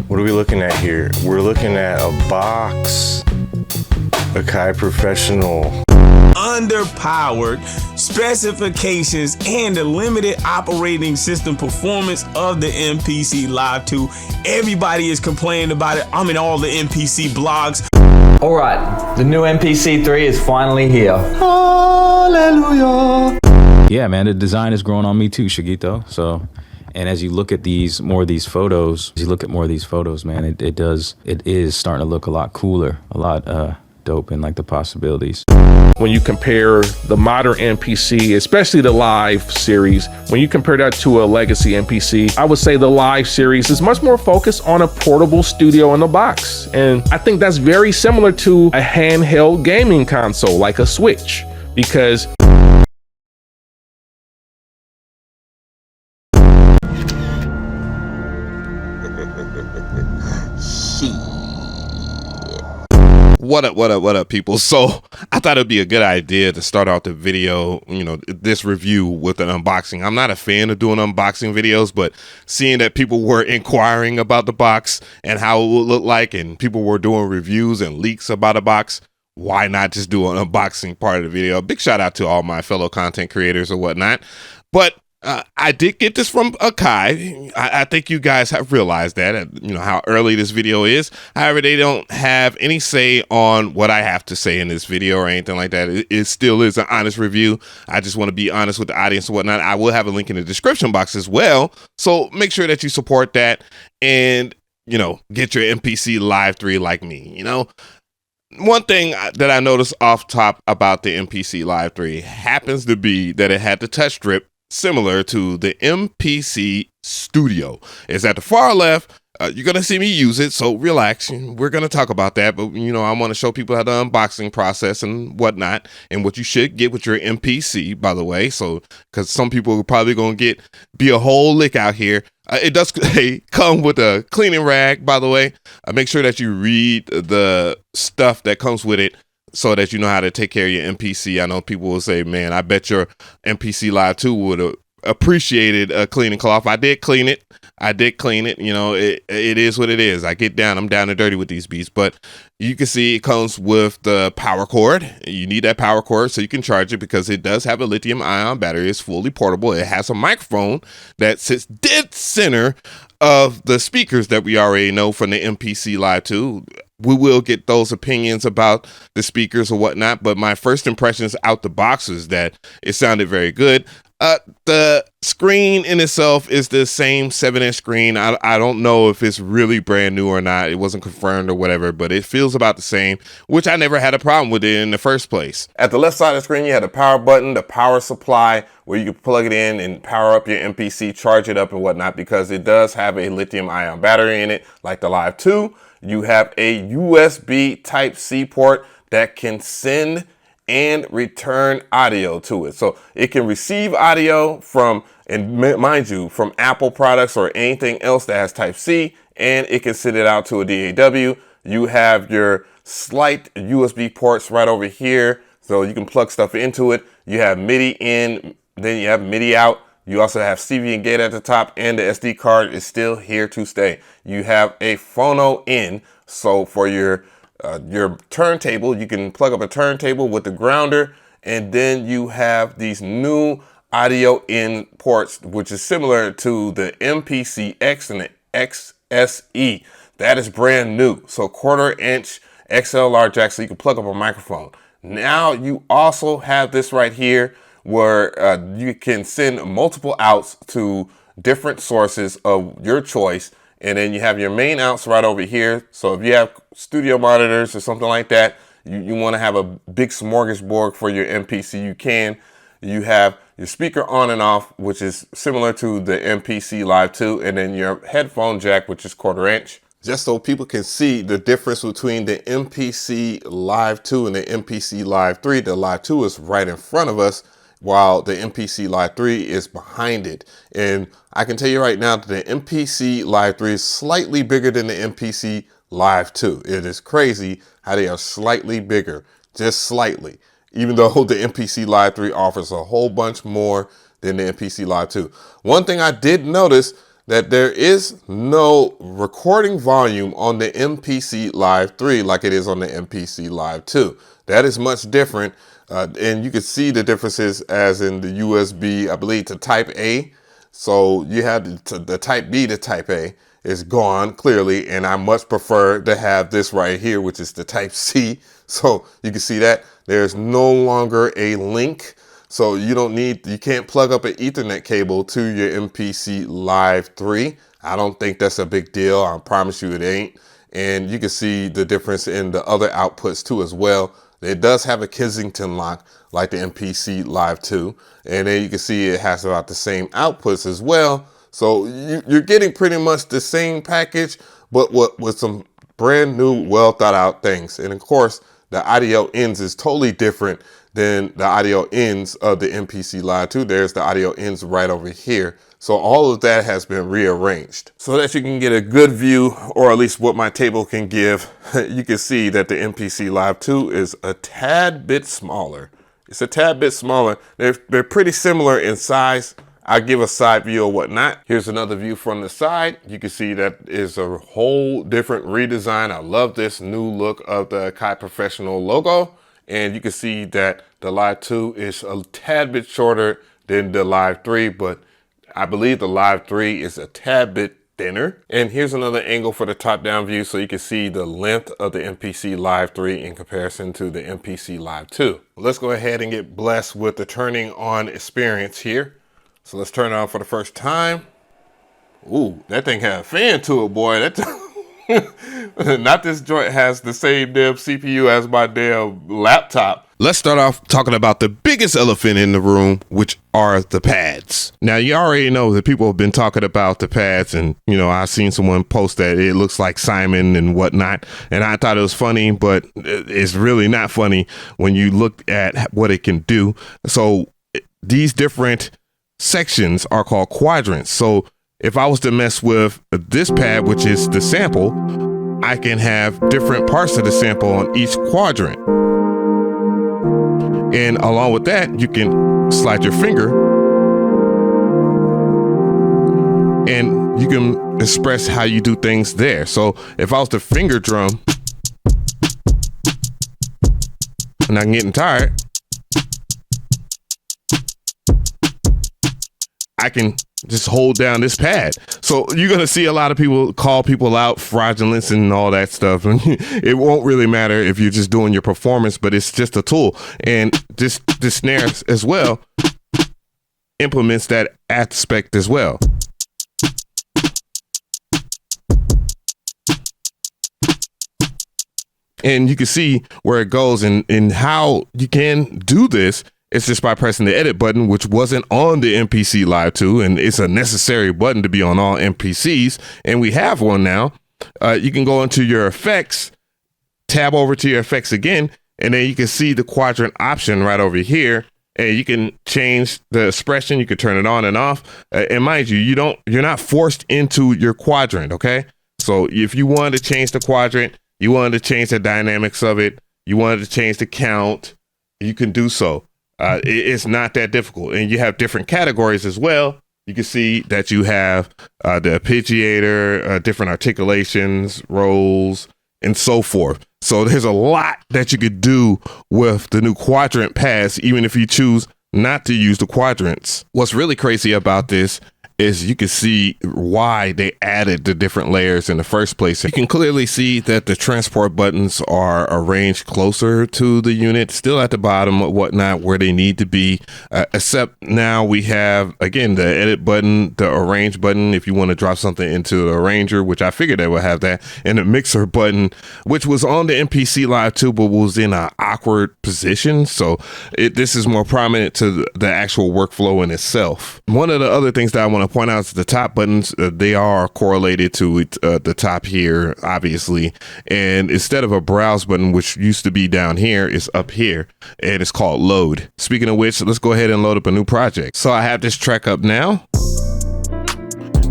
What are we looking at here? We're looking at a box, a Kai Professional. Underpowered specifications and the limited operating system performance of the MPC Live 2. Everybody is complaining about it. I'm in all the MPC blogs. All right, the new MPC 3 is finally here. Hallelujah. Yeah, man, the design has grown on me too, Shigito. So, and as you look at more of these photos, man, it is starting to look a lot cooler, a lot dope, and like the possibilities. When you compare the modern MPC, especially the Live series, when you compare that to a legacy MPC, I would say the Live series is much more focused on a portable studio in the box. And I think that's very similar to a handheld gaming console like a Switch, because What up, people? So I thought it'd be a good idea to start out the video, this review with an unboxing. I'm not a fan of doing unboxing videos, but seeing that people were inquiring about the box and how it would look like, and people were doing reviews and leaks about a box, why not just do an unboxing part of the video? Big shout out to all my fellow content creators or whatnot. But I did get this from Kai. I think you guys have realized that, how early this video is. However, they don't have any say on what I have to say in this video or anything like that. It still is an honest review. I just want to be honest with the audience and whatnot. I will have a link in the description box as well. So make sure that you support that and, get your MPC Live 3 like me, One thing that I noticed off top about the MPC Live 3 happens to be that it had the touch strip similar to the MPC Studio. It's at the far left. You're going to see me use it, so relax. We're going to talk about that, but, I want to show people how the unboxing process and whatnot, and what you should get with your MPC, by the way, so, because some people are probably going to be a whole lick out here. It does come with a cleaning rag, by the way. Make sure that you read the stuff that comes with it, so that you know how to take care of your MPC. I know people will say, man, I bet your MPC Live 2 would have appreciated a cleaning cloth. I did clean it. It is what it is. I'm down and dirty with these beats, but you can see it comes with the power cord. You need that power cord so you can charge it, because it does have a lithium ion battery. It's fully portable. It has a microphone that sits dead center of the speakers that we already know from the MPC Live 2. We will get those opinions about the speakers or whatnot, but my first impressions out the box is that it sounded very good. The screen in itself is the same 7-inch screen. I don't know if it's really brand new or not. It wasn't confirmed or whatever, but it feels about the same, which I never had a problem with it in the first place. At the left side of the screen, you have the power button, the power supply, where you can plug it in and power up your MPC, charge it up and whatnot, because it does have a lithium ion battery in it, like the Live 2. You have a USB Type-C port that can send and return audio to it. So it can receive audio from, and mind you, from Apple products or anything else that has Type-C, and it can send it out to a DAW. You have your slight USB ports right over here, so you can plug stuff into it. You have MIDI in, then you have MIDI out. You also have CV and gate at the top, and the SD card is still here to stay. You have a phono in, so for your turntable, you can plug up a turntable with the grounder, and then you have these new audio in ports, which is similar to the MPC X and the XSE. That is brand new. So 1/4-inch XLR jack, so you can plug up a microphone. Now you also have this right here, where you can send multiple outs to different sources of your choice. And then you have your main outs right over here. So if you have studio monitors or something like that, you want to have a big smorgasbord for your MPC, you can. You have your speaker on and off, which is similar to the MPC Live 2, and then your headphone jack, which is 1/4-inch. Just so people can see the difference between the MPC Live 2 and the MPC Live 3. The Live 2 is right in front of us, while the MPC Live 3 is behind it. And I can tell you right now that the MPC Live 3 is slightly bigger than the MPC Live 2. It is crazy how they are slightly bigger, just slightly, even though the MPC Live 3 offers a whole bunch more than the MPC Live 2. One thing I did notice, that there is no recording volume on the MPC Live 3 like it is on the MPC Live 2. That is much different. And you can see the differences as in the USB, I believe, to Type A. So you have the Type B to Type A is gone clearly. And I much prefer to have this right here, which is the Type C. So you can see that there's no longer a link. So you can't plug up an Ethernet cable to your MPC Live 3. I don't think that's a big deal. I promise you it ain't. And you can see the difference in the other outputs too as well. It does have a Kensington lock like the MPC Live 2. And then you can see it has about the same outputs as well. So you're getting pretty much the same package, but with some brand new, well thought out things. And of course, the audio ins is totally different than the audio ins of the MPC Live 2. There's the audio ins right over here. So all of that has been rearranged so that you can get a good view, or at least what my table can give. You can see that the MPC Live 2 is a tad bit smaller. It's a tad bit smaller. They're pretty similar in size. I'll give a side view or whatnot. Here's another view from the side. You can see that is a whole different redesign. I love this new look of the Akai Professional logo. And you can see that the Live 2 is a tad bit shorter than the Live 3, but I believe the Live 3 is a tad bit thinner. And here's another angle for the top-down view so you can see the length of the MPC Live 3 in comparison to the MPC Live 2. Let's go ahead and get blessed with the turning on experience here. So let's turn it on for the first time. Ooh, that thing had a fan to it, boy. Not this joint has the same damn CPU as my damn laptop. Let's start off talking about the biggest elephant in the room, which are the pads. Now, you already know that people have been talking about the pads, and, I've seen someone post that it looks like Simon and whatnot, and I thought it was funny, but it's really not funny when you look at what it can do. So these different sections are called quadrants. So if I was to mess with this pad, which is the sample, I can have different parts of the sample on each quadrant. And along with that, you can slide your finger and you can express how you do things there. So if I was to finger drum and I'm getting tired, I can just hold down this pad. So you're going to see a lot of people call people out, fraudulence and all that stuff. And it won't really matter if you're just doing your performance, but it's just a tool. And this snare as well implements that aspect as well. And you can see where it goes and how you can do this. It's just by pressing the edit button, which wasn't on the MPC Live 2, and it's a necessary button to be on all MPCs, and we have one now. You can go into your effects, tab over to your effects again, and then you can see the quadrant option right over here, and you can change the expression. You can turn it on and off. And mind you, you're not forced into your quadrant, okay? So if you wanted to change the quadrant, you wanted to change the dynamics of it, you wanted to change the count, you can do so. It's not that difficult. And you have different categories as well. You can see that you have the arpeggiator, different articulations, rolls, and so forth. So there's a lot that you could do with the new quadrant pads, even if you choose not to use the quadrants. What's really crazy about this is you can see why they added the different layers in the first place. You can clearly see that the transport buttons are arranged closer to the unit, still at the bottom or whatnot where they need to be, except now we have, again, the edit button, the arrange button, if you want to drop something into the arranger, which I figured they would have that, and the mixer button, which was on the MPC Live 2, but was in an awkward position. So this is more prominent to the actual workflow in itself. One of the other things that I want to point out is the top buttons. They are correlated to the top here, obviously. And instead of a browse button, which used to be down here, is up here, and it's called load. Speaking of which, let's go ahead and load up a new project. So I have this track up now.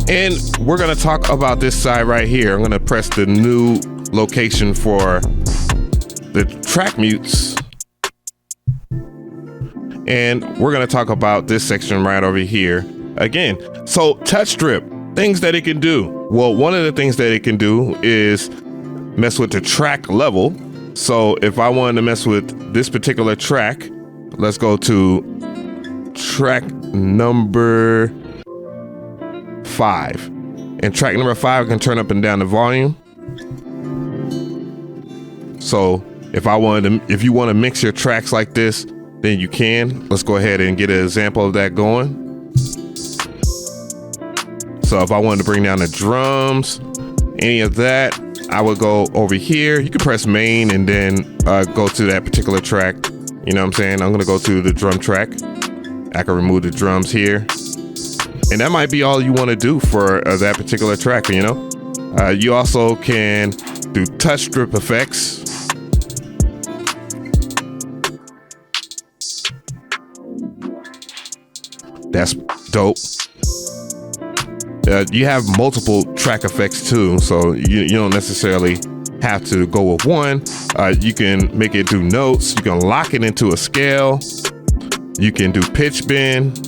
And we're going to talk about this side right here. I'm going to press the new location for the track mutes. And we're going to talk about this section right over here. Again, so touch strip, things that it can do. Well, one of the things that it can do is mess with the track level. So if I wanted to mess with this particular track, let's go to track number 5. And track number 5 can turn up and down the volume. So if you want to mix your tracks like this, then you can. Let's go ahead and get an example of that going. So if I wanted to bring down the drums, any of that, I would go over here. You can press main and then go to that particular track. You know what I'm saying? I'm gonna go to the drum track. I can remove the drums here. And that might be all you want to do for that particular track, you know? You also can do touch strip effects. That's dope. You have multiple track effects too, so you don't necessarily have to go with one. You can make it do notes. You can lock it into a scale. You can do pitch bend.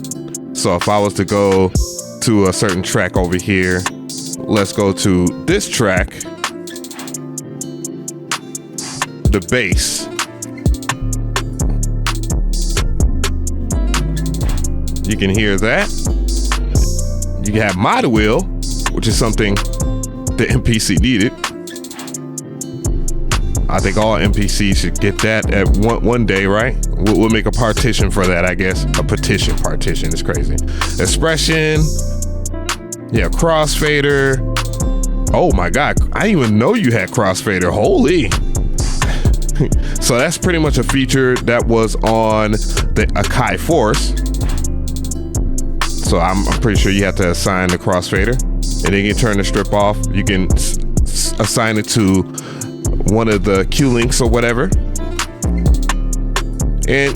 So if I was to go to a certain track over here, let's go to this track, the bass. You can hear that. You can have MIDI wheel, which is something the MPC needed. I think all MPCs should get that at one day, right? We'll make a partition for that, I guess. A partition is crazy. Expression. Yeah, crossfader. Oh my God, I didn't even know you had crossfader. Holy. So that's pretty much a feature that was on the Akai Force. So I'm pretty sure you have to assign the crossfader, and then you can turn the strip off. You can assign it to one of the Q links or whatever. And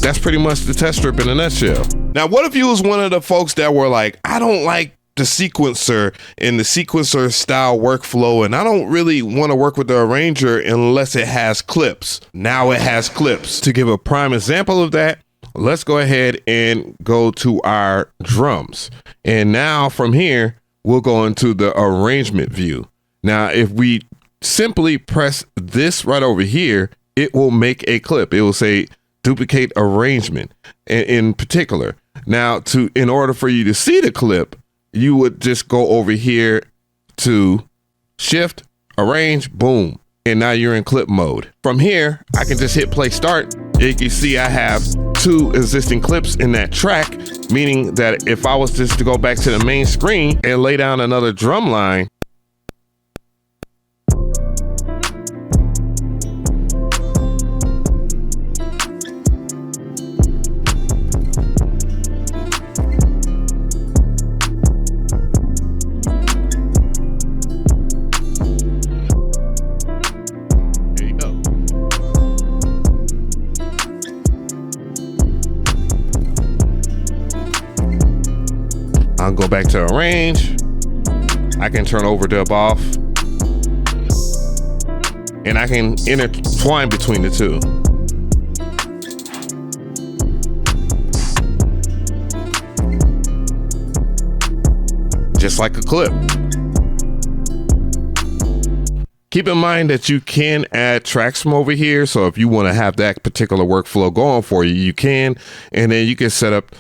that's pretty much the test strip in a nutshell. Now, what if you was one of the folks that were like, I don't like the sequencer and the sequencer style workflow, and I don't really want to work with the arranger unless it has clips. Now it has clips. To give a prime example of that, let's go ahead and go to our drums. And now from here, we'll go into the arrangement view. Now, if we simply press this right over here, it will make a clip. It will say duplicate arrangement in particular. Now, in order for you to see the clip, you would just go over here to shift, arrange, boom. And now you're in clip mode. From here, I can just hit play start. You can see I have 2 existing clips in that track, meaning that if I was just to go back to the main screen and lay down another drum line, I'll go back to arrange. I can turn overdub off. And I can intertwine between the two. Just like a clip. Keep in mind that you can add tracks from over here. So if you want to have that particular workflow going for you, you can. And then you can set up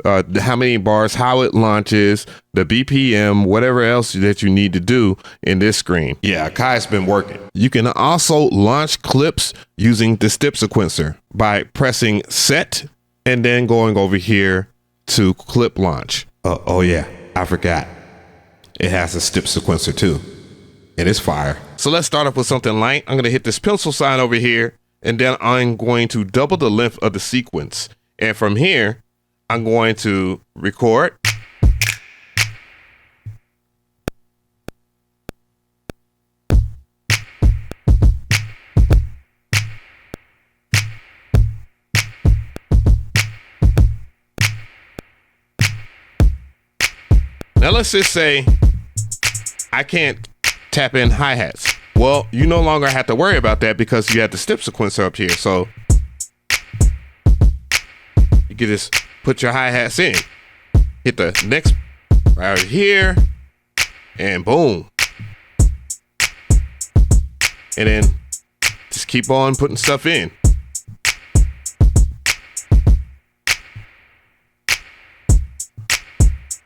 how many bars, how it launches, the BPM, whatever else that you need to do in this screen. Yeah, Kai's been working. You can also launch clips using the step sequencer by pressing set and then going over here to clip launch. Oh yeah, I forgot. It has a step sequencer too. It is fire. So let's start off with something light. I'm gonna hit this pencil sign over here, and then I'm going to double the length of the sequence. And from here, I'm going to record. Now let's just say I can't tap in hi-hats. Well, you no longer have to worry about that because you have the step sequencer up here. So you can just put your hi-hats in. Hit the next right here. and boom. And then just keep on putting stuff in.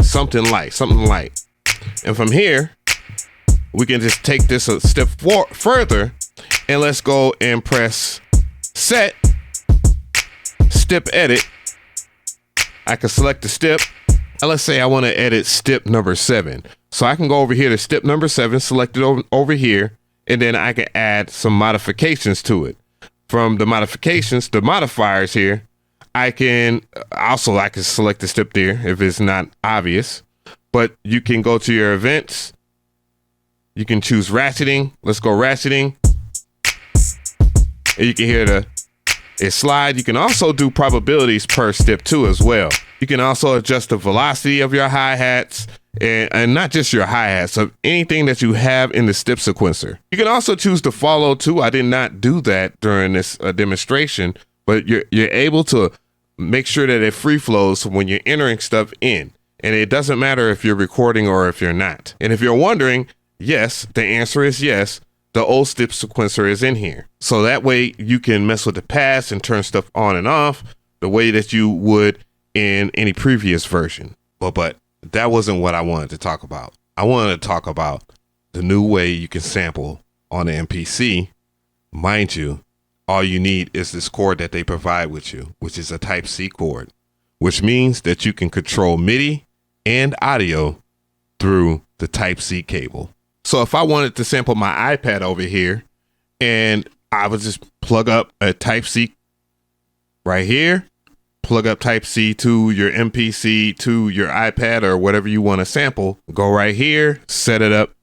Something light. And from here, we can just take this a step further, and let's go and press set, step edit. I can select the step, and let's say I want to edit step number 7. So I can go over here to step number 7, select it over here, and then I can add some modifications to it. From the modifications, the modifiers here, I can select the step there if it's not obvious, but you can go to your events. You can choose ratcheting. Let's go ratcheting. And you can hear it slide. You can also do probabilities per step too as well. You can also adjust the velocity of your hi-hats and not just your hi-hats, of anything that you have in the step sequencer. You can also choose to follow too. I did not do that during this demonstration, but you're able to make sure that it free flows when you're entering stuff in. And it doesn't matter if you're recording or if you're not. And if you're wondering, yes, the answer is yes. The old step sequencer is in here. So that way you can mess with the pads and turn stuff on and off the way that you would in any previous version. But that wasn't what I wanted to talk about. I wanted to talk about the new way you can sample on the MPC. Mind you, all you need is this cord that they provide with you, which is a Type-C cord, which means that you can control MIDI and audio through the Type-C cable. So if I wanted to sample my iPad over here, and I would just plug up a Type-C right here, plug up Type-C to your MPC, to your iPad, or whatever you want to sample, go right here, set it up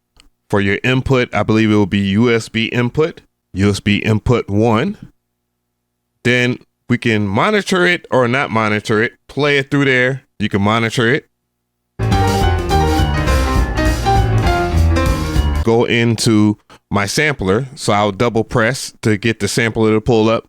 for your input. I believe it will be USB input 1. Then we can monitor it or not monitor it, play it through there. You can monitor it. Go into my sampler. So I'll double press to get the sampler to pull up.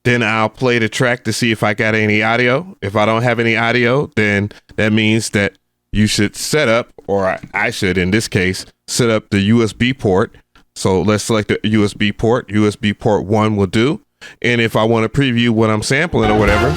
Then I'll play the track to see if I got any audio. If I don't have any audio, then that means that you should set up, or I should in this case, set up the USB port. So let's select the USB port. USB port 1 will do. And if I want to preview what I'm sampling or whatever,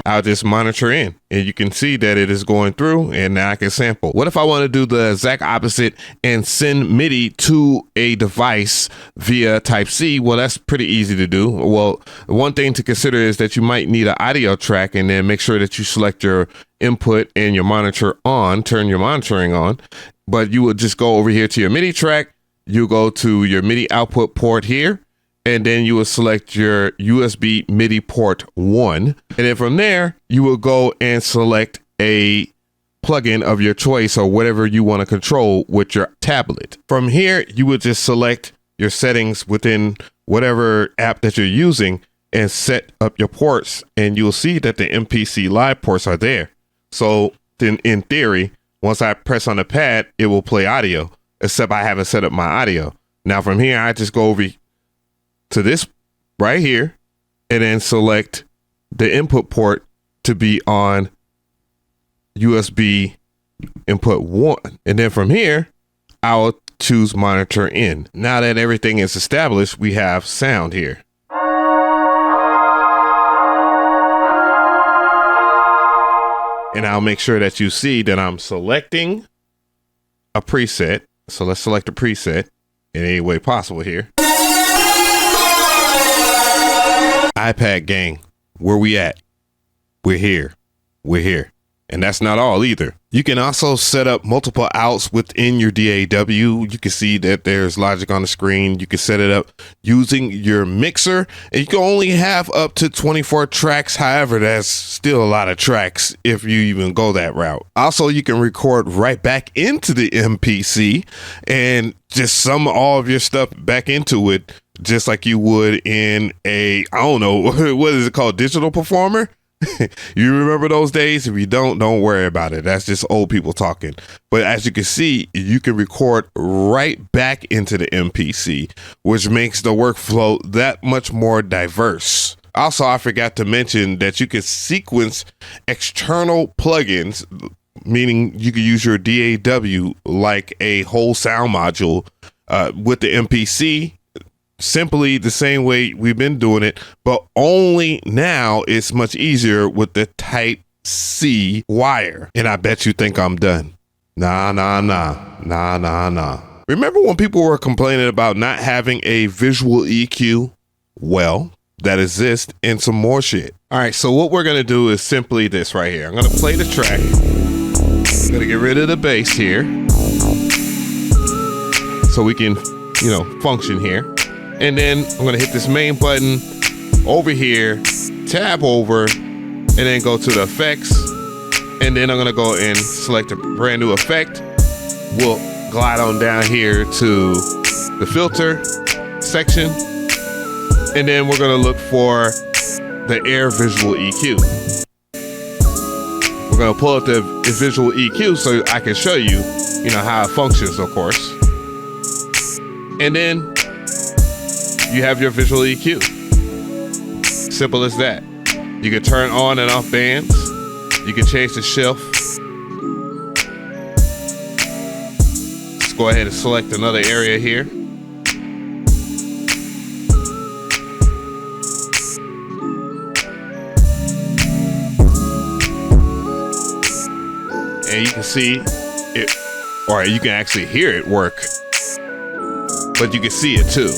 I'll just monitor in, and you can see that it is going through, and now I can sample. What if I want to do the exact opposite and send MIDI to a device via Type-C? Well, that's pretty easy to do. Well, one thing to consider is that you might need an audio track, and then make sure that you select your input and your monitor on, turn your monitoring on. But you would just go over here to your MIDI track. You go to your MIDI output port here, and then you will select your USB MIDI port 1. And then from there, you will go and select a plugin of your choice or whatever you want to control with your tablet. From here, you would just select your settings within whatever app that you're using and set up your ports, and you'll see that the MPC live ports are there. So then in theory, once I press on the pad, it will play audio, except I haven't set up my audio. Now from here, I just go over to this right here and then select the input port to be on USB input 1. And then from here, I'll choose monitor in. Now that everything is established, we have sound here. And I'll make sure that you see that I'm selecting a preset. So let's select a preset in any way possible here. iPad gang, where we at? We're here. And that's not all either. You can also set up multiple outs within your DAW. You can see that there's logic on the screen. You can set it up using your mixer, and you can only have up to 24 tracks. However, that's still a lot of tracks if you even go that route. Also, you can record right back into the MPC and just sum all of your stuff back into it, just like you would in a, I don't know, what is it called? Digital Performer? You remember those days? If you don't worry about it. That's just old people talking. But as you can see, you can record right back into the MPC, which makes the workflow that much more diverse. Also, I forgot to mention that you can sequence external plugins, meaning you could use your DAW like a whole sound module with the MPC, simply the same way we've been doing it, but only now it's much easier with the Type-C wire. And I bet you think I'm done. Nah. Remember when people were complaining about not having a visual EQ? Well, that exists and some more shit. All right, so what we're gonna do is simply this right here. I'm gonna play the track. I'm gonna get rid of the bass here so we can, function here. And then I'm gonna hit this main button over here, tab over, and then go to the effects. And then I'm gonna go and select a brand new effect. We'll glide on down here to the filter section. And then we're gonna look for the Air Visual EQ. We're gonna pull up the visual EQ so I can show you, how it functions, of course. And then you have your visual EQ. Simple as that. You can turn on and off bands. You can change the shelf. Let's go ahead and select another area here. And you can see it, or you can actually hear it work, but you can see it too.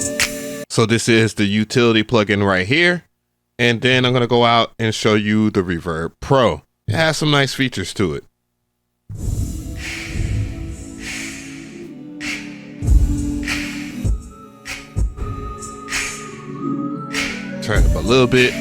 So this is the utility plugin right here. And then I'm going to go out and show you the Reverb Pro. It has some nice features to it. Turn it up a little bit.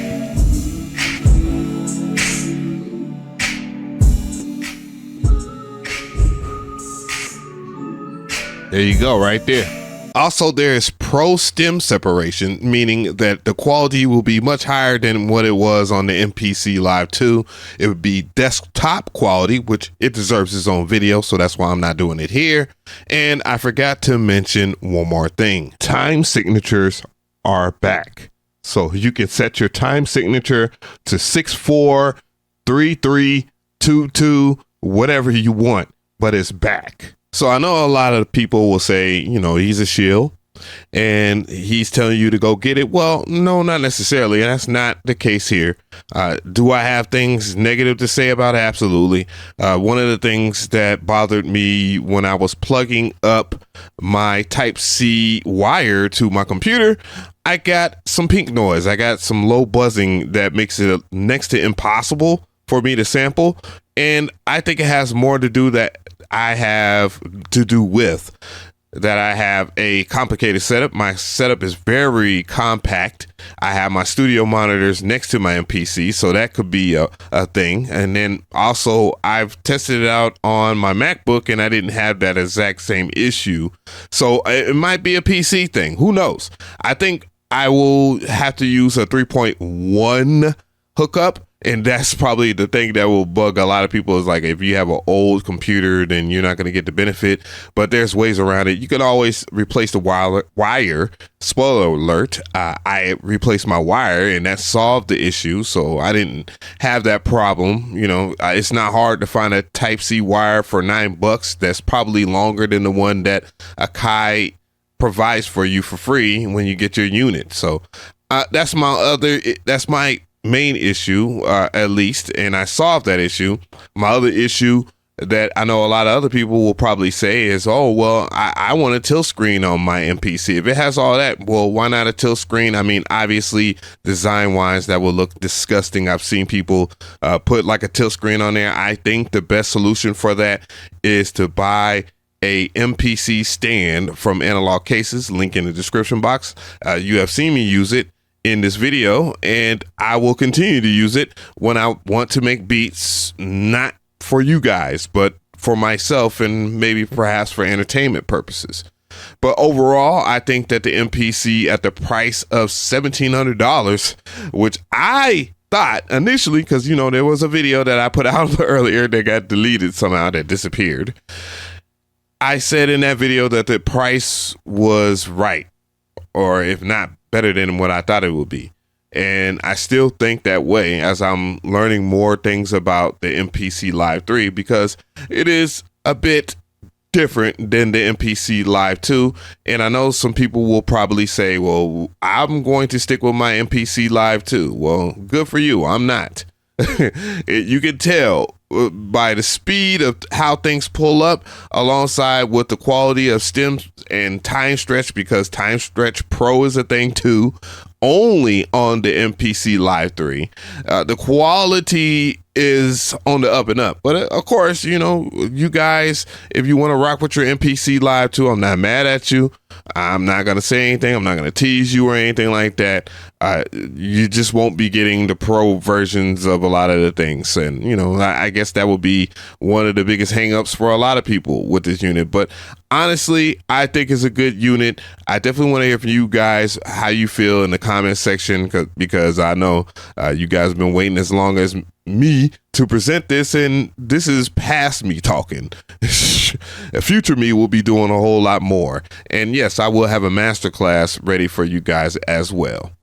There you go, right there. Also, there is pro stem separation, meaning that the quality will be much higher than what it was on the MPC Live 2. It would be desktop quality, which it deserves its own video, so that's why I'm not doing it here. And I forgot to mention one more thing. Time signatures are back. So you can set your time signature to 6/4, 3/3, 2/2, whatever you want, but it's back. So I know a lot of people will say, he's a shill and he's telling you to go get it. Well, no, not necessarily. That's not the case here. Do I have things negative to say about it? Absolutely. One of the things that bothered me when I was plugging up my Type-C wire to my computer, I got some pink noise. I got some low buzzing that makes it next to impossible for me to sample. And I think it has more to do that I have a complicated setup. My setup is very compact. I have my studio monitors next to my MPC, so that could be a thing. And then also I've tested it out on my MacBook and I didn't have that exact same issue. So it might be a PC thing. Who knows? I think I will have to use a 3.1 hookup. And that's probably the thing that will bug a lot of people, is like, if you have an old computer, then you're not going to get the benefit. But there's ways around it. You can always replace the wire. Spoiler alert, I replaced my wire and that solved the issue. So I didn't have that problem. It's not hard to find a Type-C wire for $9. That's probably longer than the one that Akai provides for you for free when you get your unit. So that's my main issue, at least, and I solved that issue. My other issue that I know a lot of other people will probably say is, oh, well, I want a tilt screen on my MPC. If it has all that, well, why not a tilt screen? I mean, obviously, design-wise, that will look disgusting. I've seen people put like a tilt screen on there. I think the best solution for that is to buy a MPC stand from Analog Cases, link in the description box. You have seen me use it in this video, and I will continue to use it when I want to make beats, not for you guys, but for myself and maybe perhaps for entertainment purposes. But overall, I think that the MPC at the price of $1,700, which I thought initially, because there was a video that I put out earlier that got deleted somehow, that disappeared. I said in that video that the price was right, or if not better than what I thought it would be. And I still think that way as I'm learning more things about the MPC Live 3, because it is a bit different than the MPC Live 2. And I know some people will probably say, well, I'm going to stick with my MPC Live 2. Well, good for you. I'm not. You can tell by the speed of how things pull up alongside with the quality of stems and time stretch, because time stretch pro is a thing too, only on the MPC Live 3. The quality is on the up and up. But of course, you know, you guys, if you want to rock with your MPC Live 2, I'm not mad at you. I'm not going to say anything. I'm not going to tease you or anything like that. You just won't be getting the pro versions of a lot of the things. And, you know, I guess that would be one of the biggest hangups for a lot of people with this unit. But honestly, I think it's a good unit. I definitely want to hear from you guys how you feel in the comment section, because I know you guys have been waiting as long as me to present this, and this is past me talking. Future me will be doing a whole lot more. And yes, I will have a masterclass ready for you guys as well.